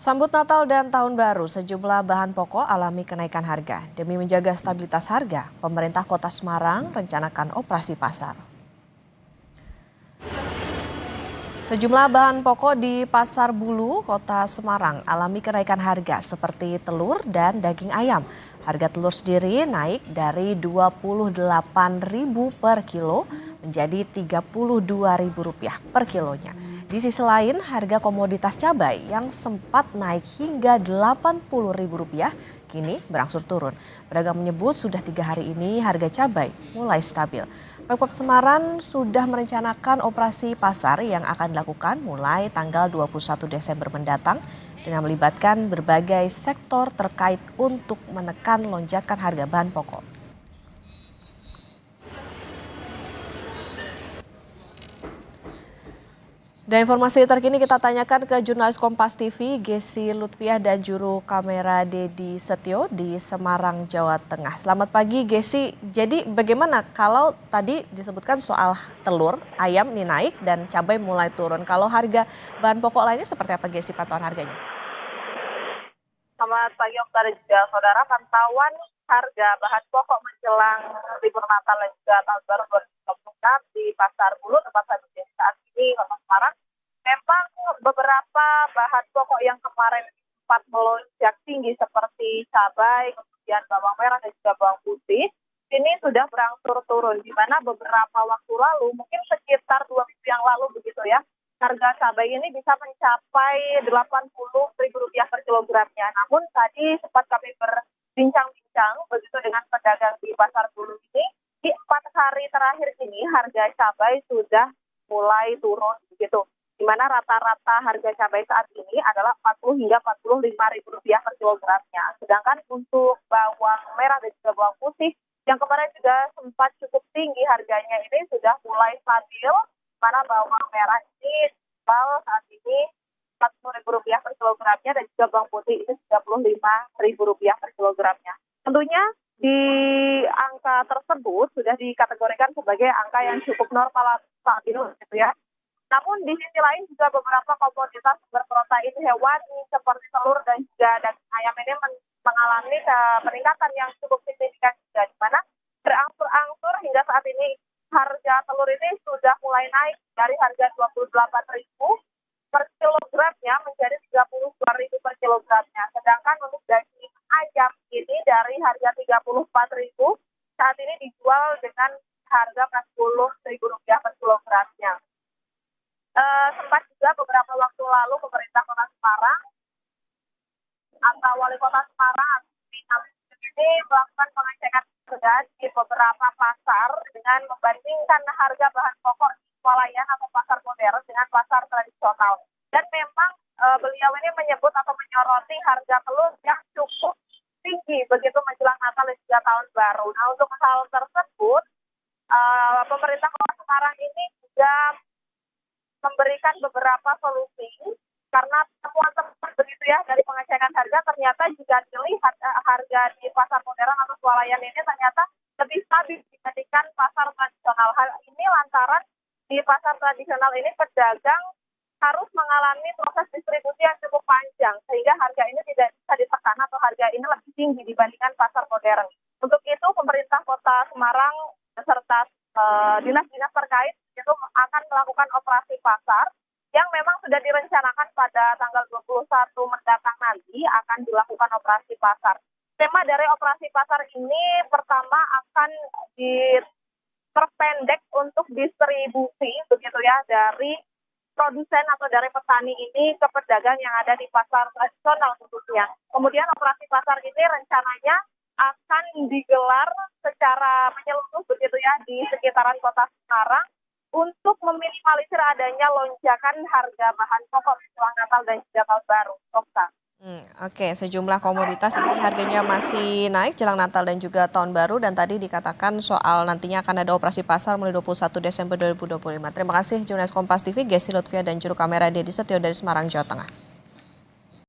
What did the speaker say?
Sambut Natal dan Tahun Baru, sejumlah bahan pokok alami kenaikan harga. Demi menjaga stabilitas harga, pemerintah Kota Semarang rencanakan operasi pasar. Sejumlah bahan pokok di Pasar Bulu, Kota Semarang alami kenaikan harga seperti telur dan daging ayam. Harga telur sendiri naik dari Rp28.000 per kilo menjadi Rp32.000 per kilonya. Di sisi lain, harga komoditas cabai yang sempat naik hingga Rp80.000 kini berangsur turun. Pedagang menyebut sudah 3 hari ini harga cabai mulai stabil. Pemkab Semarang sudah merencanakan operasi pasar yang akan dilakukan mulai tanggal 21 Desember mendatang dengan melibatkan berbagai sektor terkait untuk menekan lonjakan harga bahan pokok. Dan informasi terkini kita tanyakan ke jurnalis Kompas TV, Gesi Lutfiah dan juru kamera Dedi Setio di Semarang, Jawa Tengah. Selamat pagi Gesi, jadi bagaimana kalau tadi disebutkan soal telur, ayam ini naik dan cabai mulai turun. Kalau harga bahan pokok lainnya seperti apa Gesi pantauan harganya? Selamat pagi Okta dan juga saudara, pantauan harga bahan pokok menjelang libur Natal dan juga Tahun Baru 2024 di Pasar Bulu tempat saya berdiri saat ini Kota Semarang. Memang beberapa bahan pokok yang kemarin sempat melonjak tinggi seperti cabai, kemudian bawang merah dan juga bawang putih, ini sudah berangsur turun, di mana beberapa waktu lalu, mungkin sekitar 2 minggu yang lalu begitu ya, harga cabai ini bisa mencapai Rp80.000 per kilogramnya. Namun tadi sempat kami berbincang-bincang begitu dengan pedagang di Pasar Bulu ini, di 4 hari terakhir ini harga cabai sudah mulai turun begitu. Di mana rata-rata harga cabai saat ini adalah Rp40 hingga Rp45.000 per kilogramnya. Sedangkan untuk bawang merah dan juga bawang putih yang kemarin juga sempat cukup tinggi harganya ini sudah mulai stabil. Mana bawang merah ini saat ini Rp40.000 per kilogramnya dan juga bawang putih itu Rp35.000 per kilogramnya. Tentunya di angka tersebut sudah dikategorikan sebagai angka yang cukup normal stabil gitu ya. Namun di sisi lain juga beberapa komoditas berprotein hewani seperti telur dan juga daging ayam ini mengalami peningkatan yang cukup signifikan juga, di mana berangsur-angsur hingga saat ini harga telur ini sudah mulai naik dari harga Rp28.000 per kilogramnya menjadi Rp32.000 per kilogramnya. Sedangkan untuk daging ayam ini dari harga Rp34.000 saat ini dijual dengan harga Rp40.000 per kilogramnya. Sempat juga beberapa waktu lalu pemerintah Kota Semarang atau Wali Kota Semarang ini melakukan pengecekan harga di beberapa pasar dengan membandingkan harga bahan pokok swalayan atau pasar modern dengan pasar tradisional. Dan memang beliau ini menyebut atau menyoroti harga telur yang cukup tinggi begitu menjelang Natal dan juga Tahun Baru. Nah, untuk hal tersebut pemerintah Kota Semarang ini juga memberikan beberapa solusi karena temuan-temuan begitu ya dari pengecekan harga ternyata jika dilihat harga di pasar modern atau swalayan ini ternyata lebih stabil dibandingkan pasar tradisional. Hal ini lantaran di pasar tradisional ini pedagang harus mengalami proses distribusi yang cukup panjang sehingga harga ini tidak bisa ditekan atau harga ini lebih tinggi dibandingkan pasar modern. Untuk itu pemerintah Kota Semarang beserta dinas-dinas terkait itu akan melakukan operasi pasar yang memang sudah direncanakan pada tanggal 21 mendatang nanti akan dilakukan operasi pasar. Tema dari operasi pasar ini pertama akan diperpendek untuk distribusi begitu ya dari produsen atau dari petani ini ke pedagang yang ada di pasar tradisional khususnya. Kemudian operasi pasar ini rencananya akan digelar secara menyeluruh begitu ya di sekitaran Kota Semarang untuk meminimalisir adanya lonjakan harga bahan pokok menjelang Natal dan juga Tahun Baru. Oke, sejumlah komoditas ini harganya masih naik jelang Natal dan juga Tahun Baru dan tadi dikatakan soal nantinya akan ada operasi pasar mulai 21 Desember 2025. Terima kasih jurnalis Kompas TV, Gesi Lutfiah dan juru kamera Dedi Setio dari Semarang, Jawa Tengah.